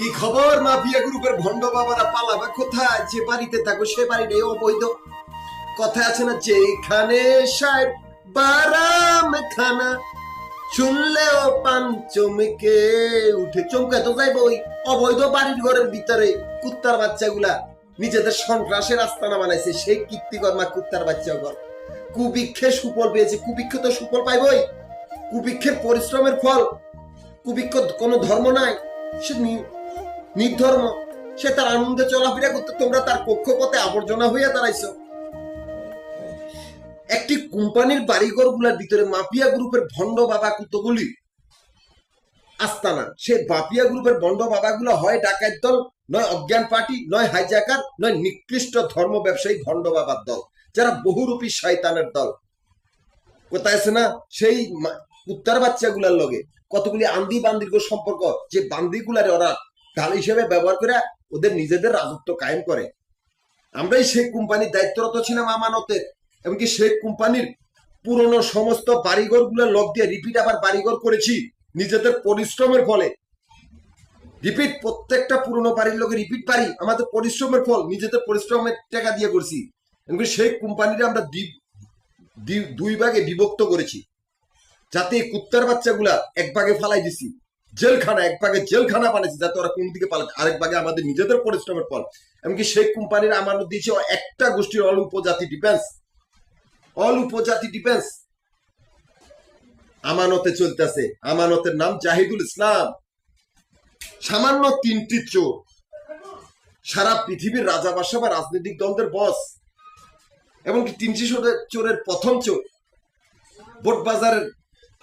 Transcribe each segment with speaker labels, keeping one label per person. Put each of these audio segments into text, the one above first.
Speaker 1: কি খবর? মাফিয়া গ্রুপের ভণ্ড বাবারা পালাবা কোথায়? যে বাড়িতে থাকো সে বাড়িটাই অবৈধ। কথা আছে না, যেখানে সাহেব বারাম খানা শুনলেও পান চমকে উঠে। চমকে তো যাইব ওই অবৈধ বাড়ির ঘরের ভিতরে কুত্তার বাচ্চাগুলা নিজেদের সন্ত্রাসের আস্তানা বানাইছে। সেই কীর্তিকর্মা কুত্তার বাচ্চা ঘর কুবিক্ষে সুফল পেয়েছে। কুবিক্ষ তো সুফল পাইবই, কুবিক্ষের পরিশ্রমের ফল। কুবিক্ষ কোনো ধর্ম নাই, সে নির্ধর্ম, সে তার আনন্দে চলাফেরা করতে, তোমরা তার কক্ষপথে আবর্জনা হইয়া দাঁড়াইছ। একটি কোম্পানির বাড়িঘর গুলার ভিতরে মাফিয়া গ্রুপের ভণ্ড বাবা কুতগুলি আস্তানা। সে মাফিয়া গ্রুপের ভণ্ড বাবাগুলো হয় ডাকাত দল, নয় অজ্ঞান পার্টি, নয় হাইজাকার, নয় নিকৃষ্ট ধর্ম ব্যবসায়ী ভণ্ড বাবার দল, যারা বহুরূপী শয়তানের দল। কোথায় আছে না সেই কুত্তার বাচ্চাগুলার লগে কতগুলি আন্দি বান্দির সম্পর্ক, যে বান্দিগুলারে ওরা ঢাল হিসেবে ব্যবহার করে ওদের নিজেদের রাজত্ব কায়েম করে। আমরাই সেই কোম্পানির দায়িত্বরত ছিলাম আমানতের। এমনকি সেই কোম্পানির পুরনো সমস্ত বাড়িঘর গুলো লক দিয়ে রিপিট আবার বাড়িঘর করেছি নিজেদের পরিশ্রমের ফলে। রিপিট প্রত্যেকটা পুরনো বাড়ির লোকে রিপিট বাড়ি আমাদের পরিশ্রমের ফল, নিজেদের পরিশ্রমের টাকা দিয়ে করছি। এমনকি সেই কোম্পানিটা আমরা দুই ভাগে বিভক্ত করেছি, যাতে কুত্তার বাচ্চাগুলা এক ভাগে ফালাই দিছি জেলখানা, এক ভাগে জেলখানা বানিয়েছি যাতে ওরা কোন দিকে পালায়, আরেক ভাগে আমাদের নিজেদের পরিশ্রমের ফল। এমনকি সেই কোম্পানির আমানত দিয়েছে একটা গোষ্ঠীর অল উপজাতি ডিফেন্স, অল উপজাতি ডিফেন্স আমানতে চলতেছে। আমানতের নাম জাহিদুল ইসলাম। সামান্য তিনটি চোর সারা পৃথিবীর রাজা বাদশা বা রাজনৈতিক দলদের বস। এমনকি ৩০০ চোরের প্রথম চোর বোটবাজারের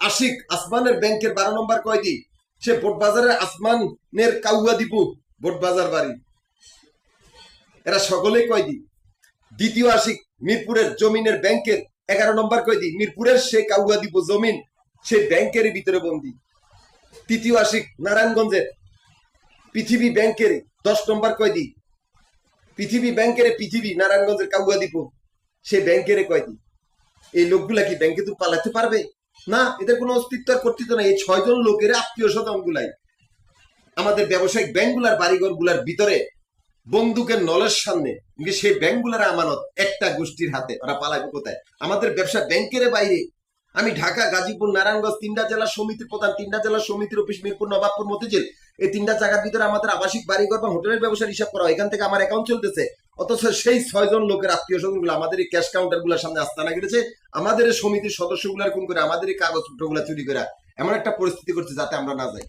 Speaker 1: আশিক আসমানের ব্যাংকের ১২ নম্বর কয়েদি। সে বোটবাজারের আসমানের কাউয়া দীপু বোটবাজার বাড়ি, এরা সকলেই কয়েদি। দ্বিতীয় আশিক মিরপুরের জমিনের ব্যাংকের ১১ নম্বর কয়েদি, মিরপুরের সে কাউয়া দীপু জমিন সে ব্যাংকের ভিতরে বন্দী। তৃতীয় আশিক নারায়ণগঞ্জের পৃথিবী ব্যাংকের ১০ নম্বর কয়েদি, পৃথিবী ব্যাংকের পৃথিবী নারায়ণগঞ্জের কাউয়া দীপু সে ব্যাংকের কয়েদি। এই লোকগুলা কি ব্যাংকে তো পালাতে পারবে না? এদের কোনো অস্তিত্ব আর কর্তৃত্ব নাই। এই ৬ জন লোকের আত্মীয় স্বজন গুলাই আমাদের ব্যবসায়িক ব্যাংকগুলার বাড়িঘর গুলার ভিতরে বন্দুকের নলের সামনে সেই ব্যাংকগুলার আমানত একটা গোষ্ঠীর হাতে। ওরা পালাবে কোথায়? আমাদের ব্যবসা ব্যাংকের বাইরে। আমি ঢাকা, গাজীপুর, নারায়ণগঞ্জ ৩টা জেলা সমিতির প্রধান, 3টা জেলা সমিতির অফিস মিরপুর, নবাবপুর, মতিঝিল, এই 3টা জায়গার ভিতরে আমাদের আবাসিক বাড়িঘর বা হোটেলের ব্যবসার হিসাব করা। এখান থেকে আমার অ্যাকাউন্ট চলতেছে। অথচ সেই ৬ জন লোকের আত্মীয় স্বজন গুলো আমাদের এই ক্যাশ কাউন্টার গুলোর সামনে আস্তানা গেড়েছে, আমাদের সমিতির সদস্য গুলার কোন করে আমাদের এই কাগজপত্র গুলা চুরি করে এমন একটা পরিস্থিতি করছে যাতে আমরা না যাই।